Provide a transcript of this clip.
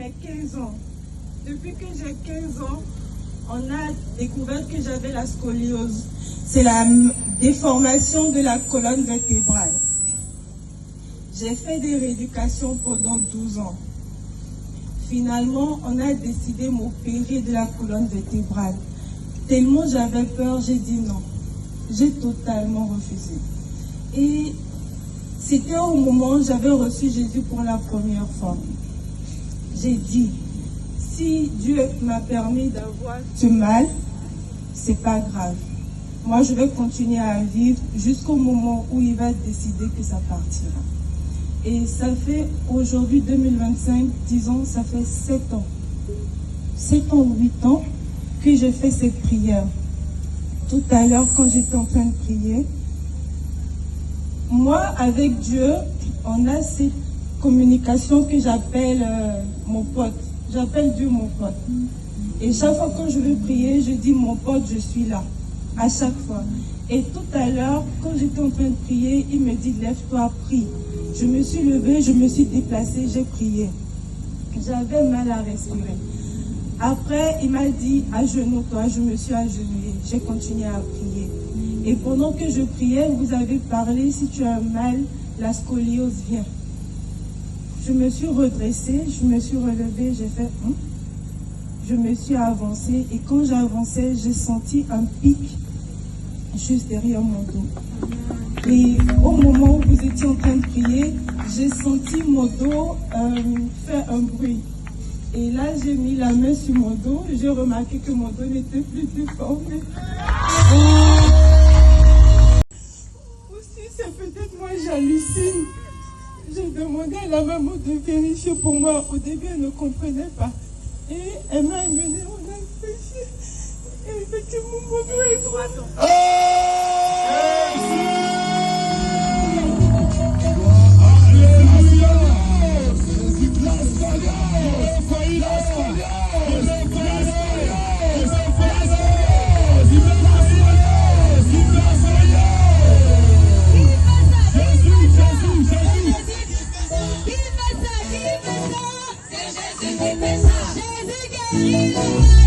j'ai 15 ans. Depuis que j'ai 15 ans, on a découvert que j'avais la scoliose. C'est la déformation de la colonne vertébrale. J'ai fait des rééducations pendant 12 ans. Finalement, on a décidé de m'opérer de la colonne vertébrale. Tellement j'avais peur, j'ai dit non. J'ai totalement refusé. Et c'était au moment où j'avais reçu Jésus pour la première fois. J'ai dit, si Dieu m'a permis d'avoir ce mal, c'est pas grave. Moi, je vais continuer à vivre jusqu'au moment où il va décider que ça partira. Et ça fait aujourd'hui 2025, disons, ça fait 7 ans. 7 ans, 8 ans que je fais cette prière. Tout à l'heure, quand j'étais en train de prier, moi, avec Dieu, on a cette communication que j'appelle mon pote. J'appelle Dieu mon pote. Et chaque fois que je veux prier, je dis mon pote, je suis là. À chaque fois. Et tout à l'heure, quand j'étais en train de prier, il me dit, lève-toi, prie. Je me suis levée, je me suis déplacée, j'ai prié. J'avais mal à respirer. Après, il m'a dit, agenouille-toi, je me suis agenouillée. J'ai continué à prier. Et pendant que je priais, vous avez parlé, si tu as mal, la scoliose vient. Je me suis redressée, je me suis relevée, j'ai fait, je me suis avancée. Et quand j'avançais, j'ai senti un pic juste derrière mon dos. Et au moment où vous étiez en train de prier, j'ai senti mon dos faire un bruit. Et là, j'ai mis la main sur mon dos, j'ai remarqué que mon dos n'était plus déformé. Aussi, c'est peut-être moi, j'hallucine. J'ai demandé à la maman de vérifier pour moi. Au début, elle ne comprenait pas. Et elle m'a amené, on a vérifié. Et effectivement, mon dos est droit. Jésus guérit.